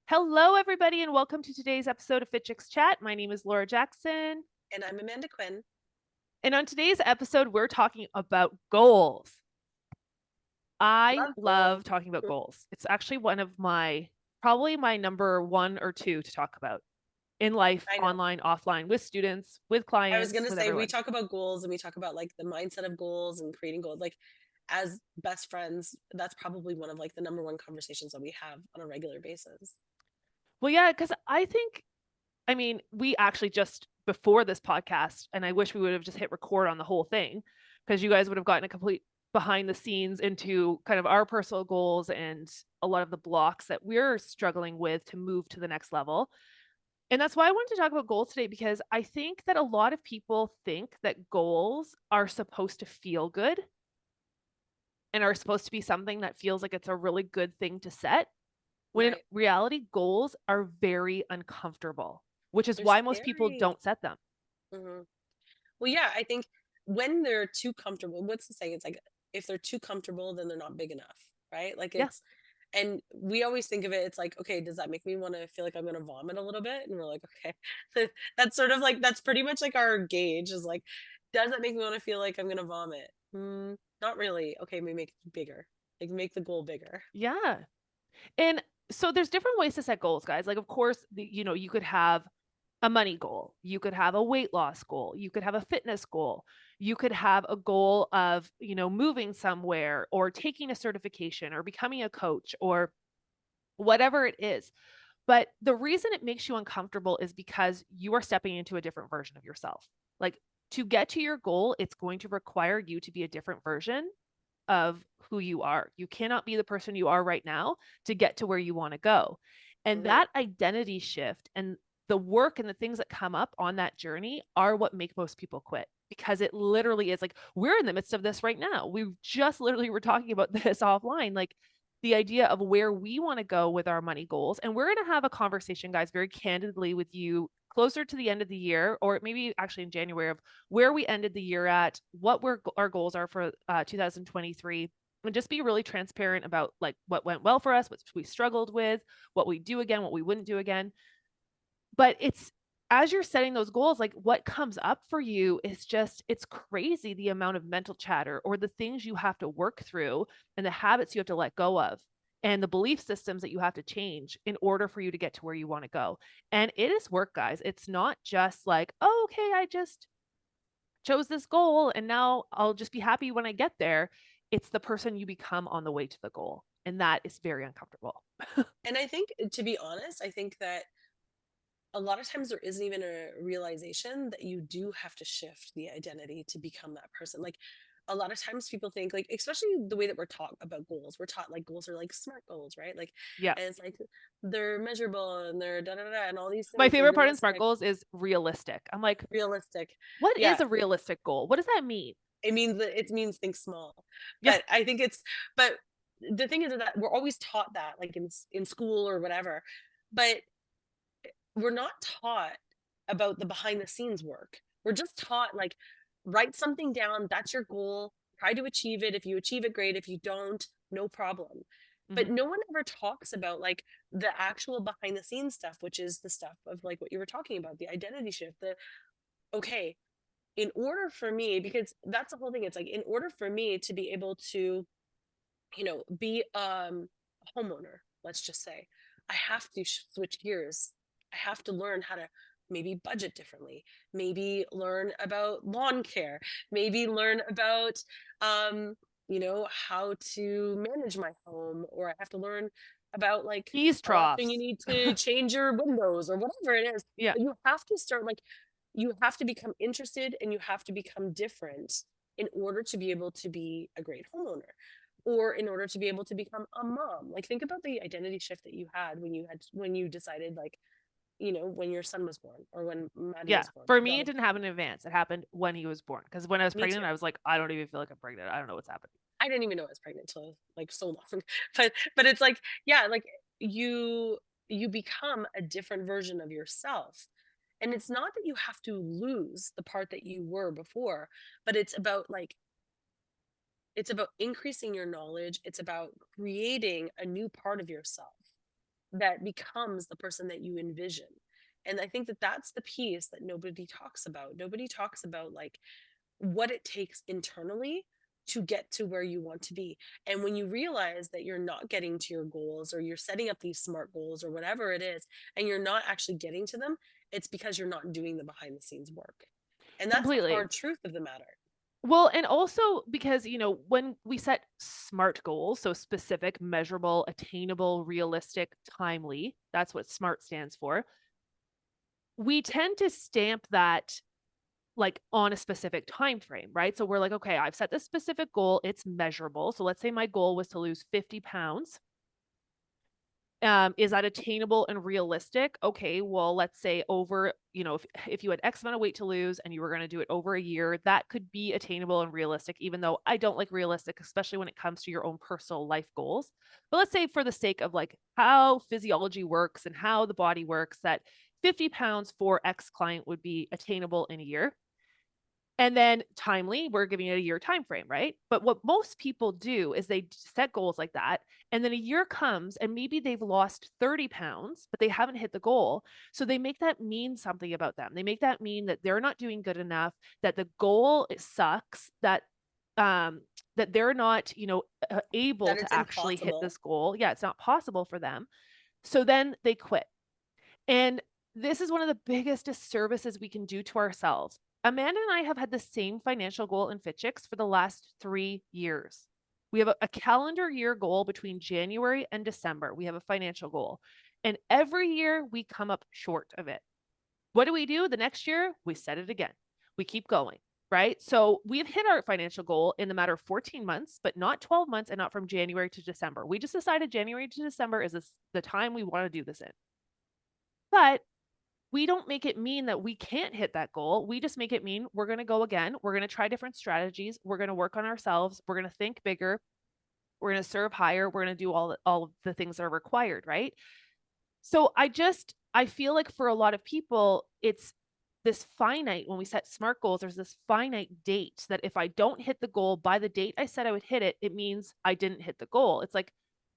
Hello, everybody, and welcome to today's episode of Fit Chicks Chat. My name is Laura Jackson. And I'm Amanda Quinn. And on today's episode, we're talking about goals. I Love love goals. talking about goals. It's actually one of probably my number one or two to talk about in life, I know. online, offline, with students, with I was clients, gonna with say we everyone. talk about goals and we talk about like the mindset of goals and creating goals. Like as best friends, that's probably one of like the number one conversations that we have on a regular basis. Well, yeah, because we actually just before this podcast, and I wish we would have just hit record on the whole thing because you guys would have gotten a complete behind the scenes into kind of our personal goals and a lot of the blocks that we're struggling with to move to the next level. And that's why I wanted to talk about goals today because I think that a lot of people think that goals are supposed to feel good and are supposed to be something that feels like it's a really good thing to set when in Right. reality, goals are very uncomfortable, which is They're why most people scary. don't set them. hmm Well, yeah, I think when they're too comfortable, what's the saying? It's like if they're too comfortable, then they're not big enough, right? Like Yeah. and we always think of it, it's like, okay, does that make me want to feel like I'm going to vomit a little bit? And we're like, okay, that's sort of like, that's pretty much like our gauge is like, does that make me want to feel like I'm going to vomit? Not really. Okay, maybe make it bigger, like make the goal bigger. Yeah. And so there's different ways to set goals, guys. Like, of course, you could have a money goal, you could have a weight loss goal, you could have a fitness goal, you could have a goal of, moving somewhere or taking a certification or becoming a coach or whatever it is. But the reason it makes you uncomfortable is because you are stepping into a different version of yourself. Like to get to your goal, it's going to require you to be a different version of who you are. You cannot be the person you are right now to get to where you want to go. And hmm that identity shift and the work and the things that come up on that journey are what make most people quit because it literally is like we're in the midst of this right now. We just literally were talking about this offline, like the idea of where we want to go with our money goals. And we're going to have a conversation, guys, very candidly with you closer to the end of the year, or maybe actually in January, of where we ended the year at, what our goals are for 2023, and just be really transparent about like what went well for us, what we struggled with, what we do again, what we wouldn't do again. But it's as you're setting those goals, like what comes up for you is just, it's crazy the amount of mental chatter or the things you have to work through and the habits you have to let go of and the belief systems that you have to change in order for you to get to where you want to go. And it is work, guys. It's not just like, oh, okay, I just chose this goal and now I'll just be happy when I get there. It's the person you become on the way to the goal. And that is very uncomfortable. And I think, to be honest, I think that a lot of times there isn't even a realization that you do have to shift the identity to become that person. Like a lot of times people think like, especially the way that we're taught about goals, we're taught like goals are like smart goals, right? Like, Yeah. and it's like they're measurable and they're da da da and all these My things, they're favorite part in SMART realistic, goals is realistic. I'm like, realistic. what Yeah, is a realistic goal? What does that mean? it means that it means think small. Yeah. But I think it's, but the thing is that we're always taught that like in school or whatever. But we're not taught about the behind the scenes work. We're just taught like write something down, that's your goal, try to achieve it. If you achieve it, great. If you don't, no problem. Hmm. But no one ever talks about like the actual behind the scenes stuff, which is the stuff of like what you were talking about, the identity shift, the okay, in order for me, because that's the whole thing, it's like in order for me to be able to, be a homeowner, let's just say, I have to switch gears. I have to learn how to maybe budget differently, maybe learn about lawn care, maybe learn about um how to manage my home, or I have to learn about like Peas how often you troughs. need to change your windows or whatever it is. Yeah. But you have to start like you have to become interested and you have to become different in order to be able to be a great homeowner, or in order to be able to become a mom. Like think about the identity shift that you had when you decided like, when your son was born or when Maddie Yeah. was born, For my me, it daughter. didn't happen in advance. It happened when he was born. Because when I was Me pregnant, too. I was like, I don't even feel like I'm pregnant. I don't know what's happening. I didn't even know I was pregnant till like so long. But it's like, yeah, like you you become a different version of yourself. And it's not that you have to lose the part that you were before, but it's about increasing your knowledge. It's about creating a new part of yourself. that becomes the person that you envision. And I think that that's the piece that nobody talks about. Nobody talks about like what it takes internally to get to where you want to be. And when you realize that you're not getting to your goals, or you're setting up these smart goals or whatever it is, and you're not actually getting to them, it's because you're not doing the behind the scenes work. And that's the Completely. hard truth of the matter. Well, and also because, when we set SMART goals, so specific, measurable, attainable, realistic, timely, that's what SMART stands for. We tend to stamp that like on a specific time frame, right? So we're like, okay, I've set this specific goal, it's measurable. So let's say my goal was to lose 50 pounds. Is that attainable and realistic? Okay, well, let's say over, if you had X amount of weight to lose and you were going to do it over a year, that could be attainable and realistic, even though I don't like realistic, especially when it comes to your own personal life goals. But let's say for the sake of like how physiology works and how the body works, that 50 pounds for X client would be attainable in a year. And then timely, we're giving it a year time frame, right? But what most people do is they set goals like that. And then a year comes and maybe they've lost 30 pounds, but they haven't hit the goal. So they make that mean something about them. They make that mean that they're not doing good enough, that the goal it sucks, that they're not, able That to it's actually hit impossible. this goal. Yeah, it's not possible for them. So then they quit. And this is one of the biggest disservices we can do to ourselves. Amanda and I have had the same financial goal in FitChicks for the last 3 years. We have a calendar year goal between January and December. We have a financial goal. And every year we come up short of it. What do we do? The next year, we set it again. We keep going, right? So we've hit our financial goal in the matter of 14 months, but not 12 months and not from January to December. We just decided January to December is the time we want to do this in. But we don't make it mean that we can't hit that goal. We just make it mean we're going to go again. We're going to try different strategies. We're going to work on ourselves. We're going to think bigger. We're going to serve higher. We're going to do all of the things that are required, right? So I feel like for a lot of people, it's this finite when we set SMART goals, there's this finite date that if I don't hit the goal by the date I said I would hit it, it means I didn't hit the goal. It's like,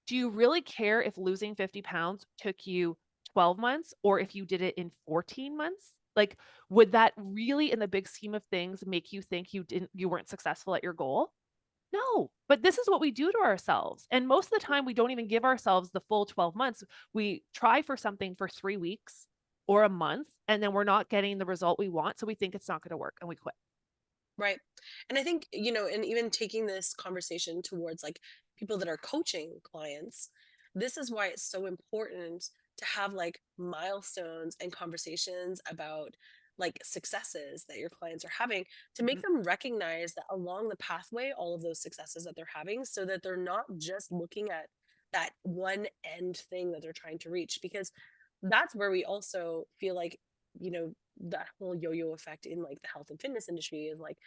do you really care if losing 50 pounds took you 12 months or if you did it in 14 months? Like, would that really, in the big scheme of things, make you think you weren't successful at your goal? No, but this is what we do to ourselves. And most of the time, we don't even give ourselves the full 12 months. We try for something for 3 weeks or a month, and then we're not getting the result we want. So we think it's not going to work and we quit. Right. And I think, and even taking this conversation towards like people that are coaching clients, this is why it's so important to have like milestones and conversations about like successes that your clients are having, to make Mhm. them recognize that along the pathway, all of those successes that they're having, so that they're not just looking at that one end thing that they're trying to reach. Because that's where we also feel like, you know, that whole yo-yo effect in like the health and fitness industry is like,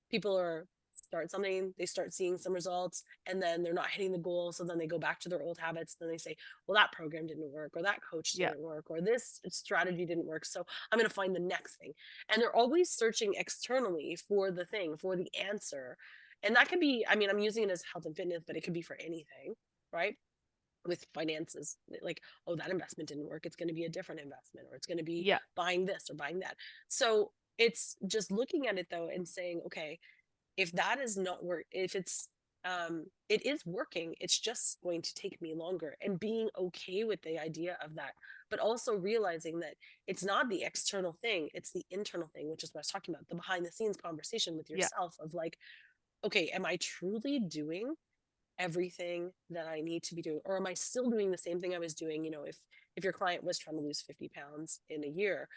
people are start something, they start seeing some results, and then they're not hitting the goal. So then they go back to their old habits. Then they say, well, that program didn't work, or that coach Yeah. didn't work, or this strategy didn't work. So I'm going to find the next thing. And they're always searching externally for the thing, for the answer. And that could be, I mean, I'm using it as health and fitness, but it could be for anything, right? With finances, like, oh, that investment didn't work, it's going to be a different investment, or it's going to be Yeah. buying this or buying that. So it's just looking at it though and saying, okay, if that is not work, if it's it is working, it's just going to take me longer, and being okay with the idea of that, but also realizing that it's not the external thing, it's the internal thing, which is what I was talking about, the behind the scenes conversation with Yeah. yourself of like, okay, am I truly doing everything that I need to be doing? Or am I still doing the same thing I was doing? If your client was trying to lose 50 pounds in a year,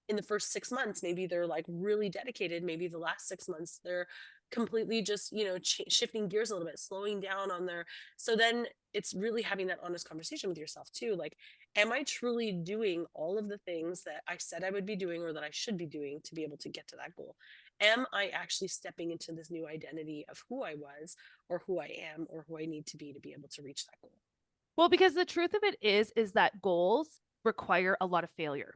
in the first 6 months, maybe they're like really dedicated. Maybe the last 6 months, they're completely just, shifting gears a little bit, slowing down on their. So then it's really having that honest conversation with yourself too. Like, am I truly doing all of the things that I said I would be doing or that I should be doing to be able to get to that goal? Am I actually stepping into this new identity of who I was, or who I am, or who I need to be able to reach that goal? Well, because the truth of it is that goals require a lot of failure.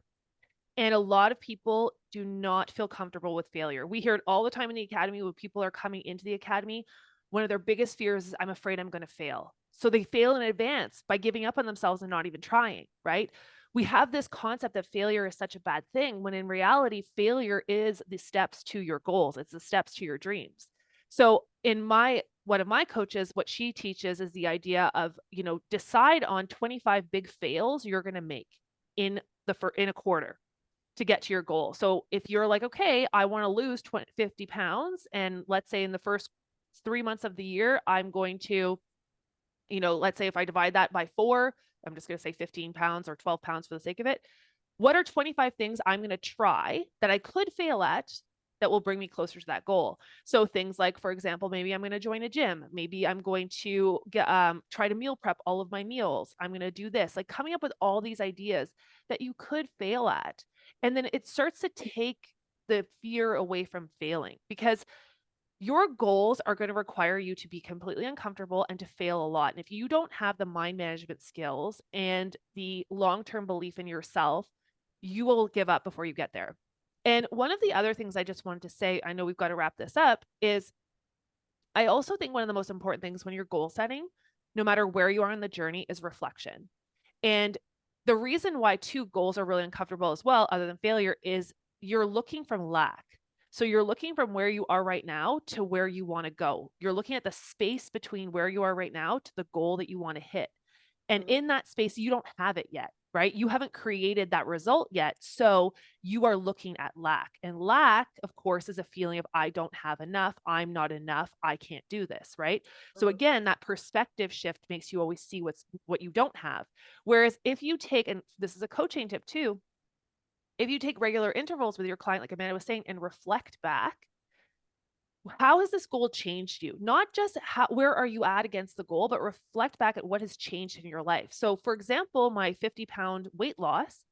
And a lot of people do not feel comfortable with failure. We hear it all the time in the academy when people are coming into the academy. One of their biggest fears is, I'm afraid I'm going to fail. So they fail in advance by giving up on themselves and not even trying, right? We have this concept that failure is such a bad thing when in reality, failure is the steps to your goals, it's the steps to your dreams. So in my one of my coaches, what she teaches is the idea of, decide on 25 big fails you're going to make in in a quarter to get to your goal. So if you're like, okay, I want to lose 50 pounds, and let's say in the first 3 months of the year, I'm going to, let's say if I divide that by 4, I'm just going to say 15 pounds or 12 pounds for the sake of it. What are 25 things I'm going to try that I could fail at that will bring me closer to that goal? So things like, for example, maybe I'm going to join a gym. Maybe I'm going to try to meal prep all of my meals. I'm going to do this, like coming up with all these ideas that you could fail at. And then it starts to take the fear away from failing, because your goals are going to require you to be completely uncomfortable and to fail a lot. And if you don't have the mind management skills and the long term belief in yourself, you will give up before you get there. And one of the other things I just wanted to say, I know we've got to wrap this up, is I also think one of the most important things when you're goal setting, no matter where you are in the journey, is reflection. And the reason why two goals are really uncomfortable as well, other than failure, is you're looking from lack. So you're looking from where you are right now to where you want to go. You're looking at the space between where you are right now to the goal that you want to hit. And Mhm. in that space, you don't have it yet, right? You haven't created that result yet. So you are looking at lack. And lack, of course, is a feeling of I don't have enough. I'm not enough. I can't do this, right? So Mhm. again, that perspective shift makes you always see what you don't have. Whereas if you take, and this is a coaching tip too, if you take regular intervals with your client, like Amanda was saying, and reflect back, how has this goal changed you? Not just where are you at against the goal, but reflect back at what has changed in your life. So, for example, my 50-pound weight loss,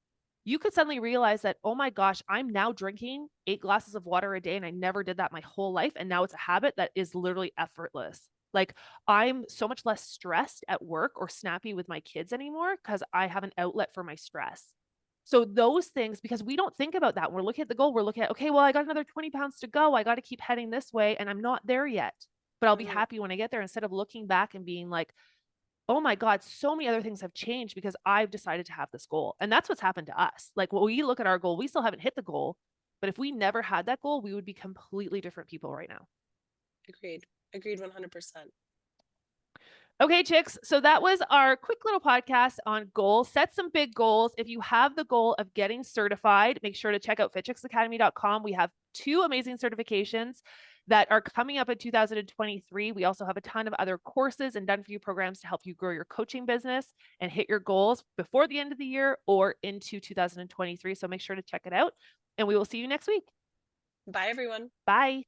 you could suddenly realize that, oh my gosh, I'm now drinking 8 glasses of water a day, and I never did that my whole life. And now it's a habit that is literally effortless. Like, I'm so much less stressed at work or snappy with my kids anymore because I have an outlet for my stress. So those things, because we don't think about that. We're looking at the goal. We're looking at, okay, well, I got another 20 pounds to go. I got to keep heading this way. And I'm not there yet, but I'll be Mhm. happy when I get there, instead of looking back and being like, oh my God, so many other things have changed because I've decided to have this goal. And that's what's happened to us. Like when we look at our goal, we still haven't hit the goal. But if we never had that goal, we would be completely different people right now. Agreed. Agreed 100%. Okay, chicks. So that was our quick little podcast on goals. Set some big goals. If you have the goal of getting certified, make sure to check out fitchicksacademy.com. We have 2 amazing certifications that are coming up in 2023. We also have a ton of other courses and done for you programs to help you grow your coaching business and hit your goals before the end of the year or into 2023. So make sure to check it out, and we will see you next week. Bye, everyone. Bye.